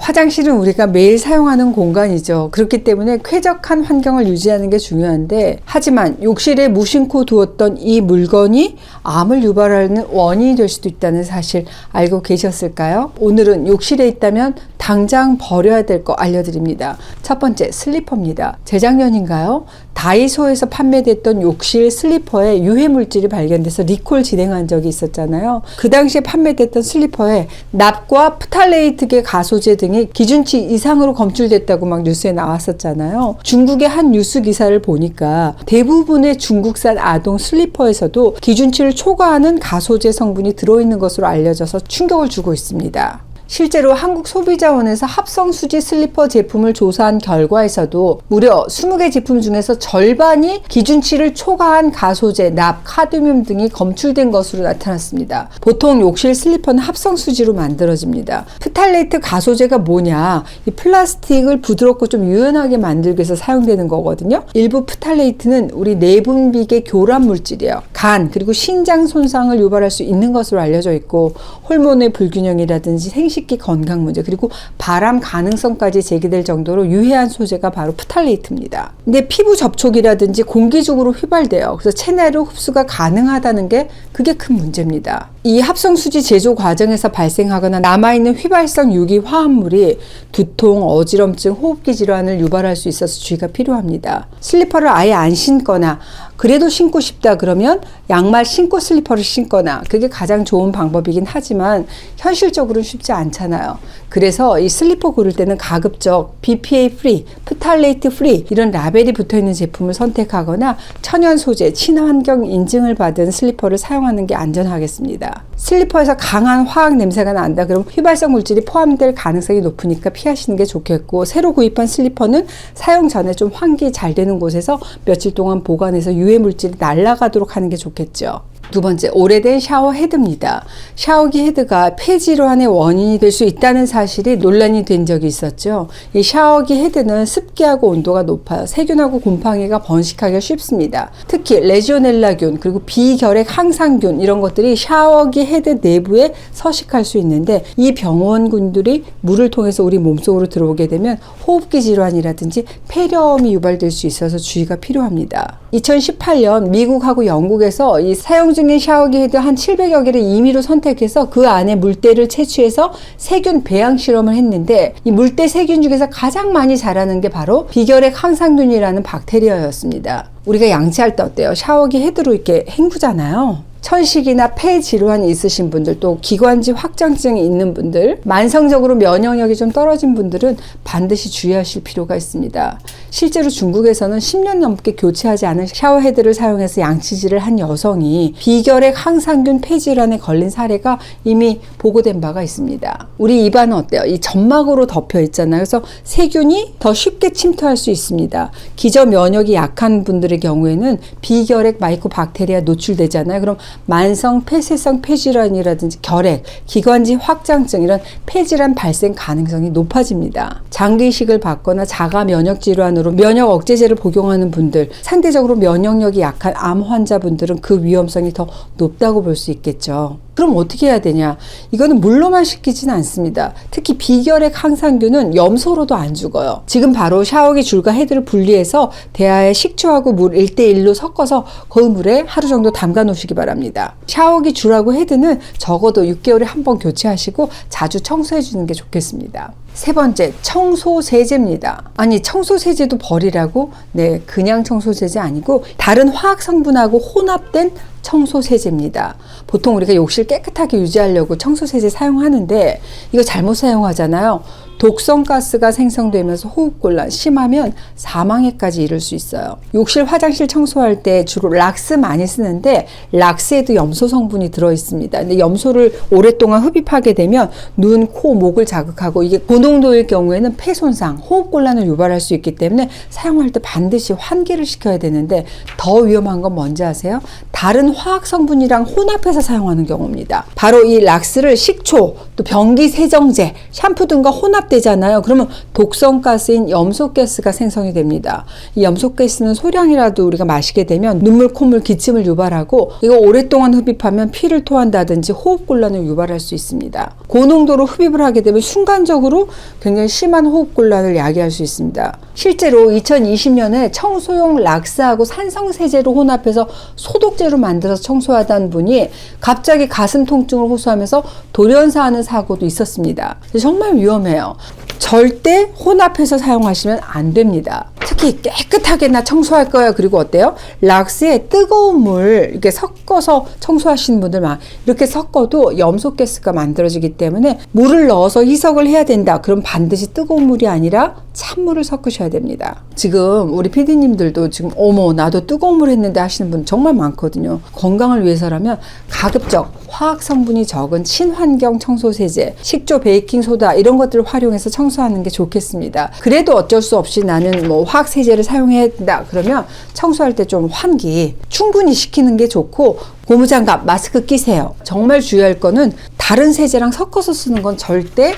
화장실은 우리가 매일 사용하는 공간이죠. 그렇기 때문에 쾌적한 환경을 유지하는 게 중요한데, 하지만 욕실에 무심코 두었던 이 물건이 암을 유발하는 원인이 될 수도 있다는 사실 알고 계셨을까요? 오늘은 욕실에 있다면 당장 버려야 될 거 알려드립니다. 첫 번째, 슬리퍼입니다. 재작년인가요? 다이소에서 판매됐던 욕실 슬리퍼에 유해 물질이 발견돼서 리콜 진행한 적이 있었잖아요. 그 당시에 판매됐던 슬리퍼에 납과 프탈레이트계 가소제 등이 기준치 이상으로 검출됐다고 막 뉴스에 나왔었잖아요. 중국의 한 뉴스 기사를 보니까 대부분의 중국산 아동 슬리퍼에서도 기준치를 초과하는 가소제 성분이 들어있는 것으로 알려져서 충격을 주고 있습니다. 실제로 한국소비자원에서 합성수지 슬리퍼 제품을 조사한 결과에서도 무려 20개 제품 중에서 절반이 기준치를 초과한 가소제, 납, 카드뮴 등이 검출된 것으로 나타났습니다. 보통 욕실 슬리퍼는 합성수지로 만들어집니다. 프탈레이트 가소제가 뭐냐? 이 플라스틱을 부드럽고 좀 유연하게 만들기 위해서 사용되는 거거든요. 일부 프탈레이트는 우리 내분비계 교란 물질이에요. 간 그리고 신장 손상을 유발할 수 있는 것으로 알려져 있고, 호르몬의 불균형이라든지 생식기 건강 문제, 그리고 발암 가능성까지 제기될 정도로 유해한 소재가 바로 프탈레이트입니다. 근데 피부 접촉이라든지 공기적으로 휘발돼요. 그래서 체내로 흡수가 가능하다는 게 그게 큰 문제입니다. 이 합성수지 제조 과정에서 발생하거나 남아있는 휘발성 유기 화합물이 두통, 어지럼증, 호흡기 질환을 유발할 수 있어서 주의가 필요합니다. 슬리퍼를 아예 안 신거나 그래도 신고 싶다 그러면 양말 신고 슬리퍼를 신거나, 그게 가장 좋은 방법이긴 하지만 현실적으로는 쉽지 않잖아요. 그래서 이 슬리퍼 고를 때는 가급적 BPA 프리, 프탈레이트 프리 이런 라벨이 붙어있는 제품을 선택하거나 천연 소재, 친환경 인증을 받은 슬리퍼를 사용하는 게 안전하겠습니다. 슬리퍼에서 강한 화학 냄새가 난다 그러면 휘발성 물질이 포함될 가능성이 높으니까 피하시는 게 좋겠고, 새로 구입한 슬리퍼는 사용 전에 좀 환기 잘 되는 곳에서 며칠 동안 보관해서 유해 물질이 날아가도록 하는 게 좋겠죠. 두 번째, 오래된 샤워 헤드입니다. 샤워기 헤드가 폐질환의 원인이 될 수 있다는 사실이 논란이 된 적이 있었죠. 이 샤워기 헤드는 습기하고 온도가 높아요. 세균하고 곰팡이가 번식하기가 쉽습니다. 특히 레지오넬라균 그리고 비결핵 항상균 이런 것들이 샤워기 헤드 내부에 서식할 수 있는데, 이 병원균들이 물을 통해서 우리 몸속으로 들어오게 되면 호흡기 질환이라든지 폐렴이 유발될 수 있어서 주의가 필요합니다. 2018년 미국하고 영국에서 이 사용 중인 샤워기 헤드 한 700여 개를 임의로 선택해서 그 안에 물때를 채취해서 세균 배양 실험을 했는데, 이 물때 세균 중에서 가장 많이 자라는 게 바로 비결핵 항상균이라는 박테리아였습니다. 우리가 양치할 때 어때요? 샤워기 헤드로 이렇게 헹구잖아요. 천식이나 폐 질환이 있으신 분들, 또 기관지 확장증이 있는 분들, 만성적으로 면역력이 좀 떨어진 분들은 반드시 주의하실 필요가 있습니다. 실제로 중국에서는 10년 넘게 교체하지 않은 샤워헤드를 사용해서 양치질을 한 여성이 비결핵 항상균 폐 질환에 걸린 사례가 이미 보고된 바가 있습니다. 우리 입안은 어때요? 이 점막으로 덮여 있잖아요. 그래서 세균이 더 쉽게 침투할 수 있습니다. 기저 면역이 약한 분들의 경우에는 비결핵 마이코박테리아 노출되잖아요. 그럼 만성 폐쇄성 폐질환이라든지 결핵, 기관지 확장증 이런 폐질환 발생 가능성이 높아집니다. 장기 이식을 받거나 자가 면역 질환으로 면역 억제제를 복용하는 분들, 상대적으로 면역력이 약한 암 환자분들은 그 위험성이 더 높다고 볼 수 있겠죠. 그럼 어떻게 해야 되냐? 이거는 물로만 식히지는 않습니다. 특히 비결핵 항상균은 염소로도 안 죽어요. 지금 바로 샤워기 줄과 헤드를 분리해서 대야에 식초하고 물 1:1로 섞어서 거울물에 하루 정도 담가 놓으시기 바랍니다. 샤워기 줄하고 헤드는 적어도 6개월에 한 번 교체하시고 자주 청소해 주는 게 좋겠습니다. 세 번째, 청소세제입니다. 아니, 청소세제도 버리라고? 네, 그냥 청소세제 아니고 다른 화학 성분하고 혼합된 청소세제입니다. 보통 우리가 욕실 깨끗하게 유지하려고 청소세제 사용하는데 이거 잘못 사용하잖아요. 독성가스가 생성되면서 호흡곤란, 심하면 사망에까지 이를 수 있어요. 욕실, 화장실 청소할 때 주로 락스 많이 쓰는데 락스에도 염소 성분이 들어있습니다. 근데 염소를 오랫동안 흡입하게 되면 눈, 코, 목을 자극하고 이게 고농도일 경우에는 폐 손상, 호흡곤란을 유발할 수 있기 때문에 사용할 때 반드시 환기를 시켜야 되는데, 더 위험한 건 뭔지 아세요? 다른 화학 성분이랑 혼합해서 사용하는 경우입니다. 바로 이 락스를 식초, 또 변기 세정제, 샴푸 등과 혼합 혼합되잖아요. 그러면 독성가스인 염소가스가 생성이 됩니다. 이 염소가스는 소량이라도 우리가 마시게 되면 눈물, 콧물, 기침을 유발하고 이거 오랫동안 흡입하면 피를 토한다든지 호흡곤란을 유발할 수 있습니다. 고농도로 흡입을 하게 되면 순간적으로 굉장히 심한 호흡곤란을 야기할 수 있습니다. 실제로 2020년에 청소용 락스하고 산성세제로 혼합해서 소독제로 만들어서 청소하던 분이 갑자기 가슴 통증을 호소하면서 돌연사하는 사고도 있었습니다. 정말 위험해요. 절대 혼합해서 사용하시면 안 됩니다. 특히 깨끗하게 나 청소할 거야. 그리고 어때요? 락스에 뜨거운 물 이렇게 섞어서 청소하시는 분들 이렇게 섞어도 염소가스가 만들어지기 때문에 물을 넣어서 희석을 해야 된다. 그럼 반드시 뜨거운 물이 아니라 찬물을 섞으셔야 됩니다. 지금 우리 PD님들도 지금 어머 나도 뜨거운 물 했는데 하시는 분 정말 많거든요. 건강을 위해서라면 가급적 화학 성분이 적은 친환경 청소세제, 식초, 베이킹소다 이런 것들을 활용해서 청소하는 게 좋겠습니다. 그래도 어쩔 수 없이 나는 뭐 화학 세제를 사용해야 된다 그러면 청소할 때 좀 환기 충분히 시키는 게 좋고 고무장갑, 마스크 끼세요. 정말 주의할 거는 다른 세제랑 섞어서 쓰는 건 절대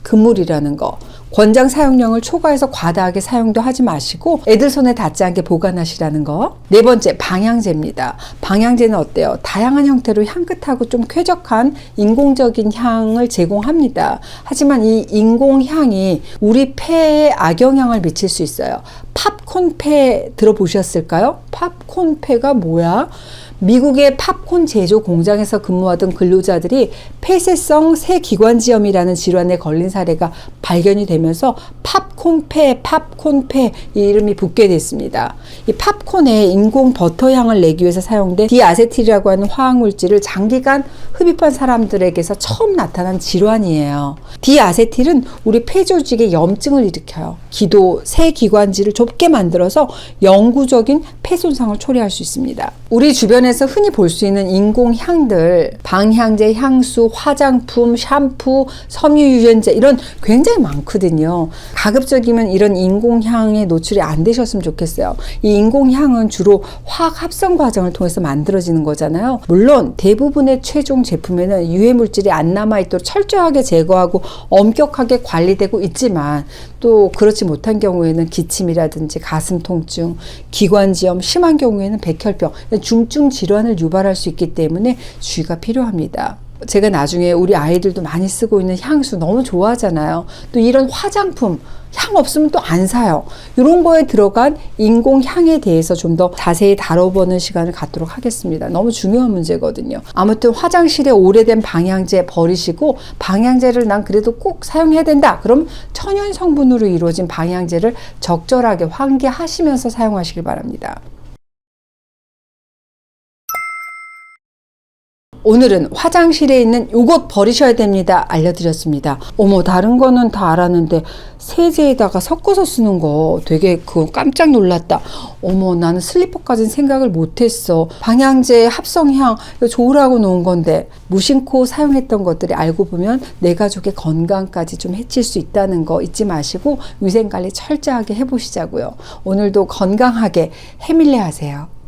금물이라는 거. 권장 사용량을 초과해서 과다하게 사용도 하지 마시고 애들 손에 닿지 않게 보관하시라는 거. 네 번째, 방향제입니다. 방향제는 어때요? 다양한 형태로 향긋하고 좀 쾌적한 인공적인 향을 제공합니다. 하지만 이 인공향이 우리 폐에 악영향을 미칠 수 있어요. 팝콘폐 들어보셨을까요? 팝콘폐가 뭐야? 미국의 팝콘 제조 공장에서 근무하던 근로자들이 폐쇄성 새기관지염이라는 질환에 걸린 사례가 발견이 되면서 팝콘폐 이 이름이 붙게 됐습니다. 이 팝콘에 인공 버터 향을 내기 위해서 사용된 디아세틸이라고 하는 화학물질을 장기간 흡입한 사람들에게서 처음 나타난 질환이에요. 디아세틸은 우리 폐 조직에 염증을 일으켜요. 기도, 새기관지를 좁게 만들어서 영구적인 폐 손상을 초래할 수 있습니다. 우리 주변에서 흔히 볼 수 있는 인공향들, 방향제, 향수, 화장품, 샴푸, 섬유유연제 이런 굉장히 많거든요. 가급적이면 이런 인공향에 노출이 안 되셨으면 좋겠어요. 이 인공향은 주로 화학 합성 과정을 통해서 만들어지는 거잖아요. 물론 대부분의 최종 제품에는 유해 물질이 안 남아있도록 철저하게 제거하고 엄격하게 관리되고 있지만 또 그렇지 못한 경우에는 기침이라든지 가슴 통증, 기관지염, 심한 경우에는 백혈병, 중증 질환을 유발할 수 있기 때문에 주의가 필요합니다. 제가 나중에 우리 아이들도 많이 쓰고 있는 향수 너무 좋아하잖아요. 또 이런 화장품 향 없으면 또 안 사요. 이런 거에 들어간 인공향에 대해서 좀 더 자세히 다뤄보는 시간을 갖도록 하겠습니다. 너무 중요한 문제거든요. 아무튼 화장실에 오래된 방향제 버리시고 방향제를 난 그래도 꼭 사용해야 된다. 그럼 천연 성분으로 이루어진 방향제를 적절하게 환기하시면서 사용하시길 바랍니다. 오늘은 화장실에 있는 요것 버리셔야 됩니다 알려드렸습니다. 어머 다른 거는 다 알았는데 세제에다가 섞어서 쓰는 거 되게 그거 깜짝 놀랐다. 어머 나는 슬리퍼까지는 생각을 못했어. 방향제 합성향 좋으라고 놓은 건데 무심코 사용했던 것들이 알고 보면 내 가족의 건강까지 좀 해칠 수 있다는 거 잊지 마시고 위생관리 철저하게 해보시자고요. 오늘도 건강하게 해밀레 하세요.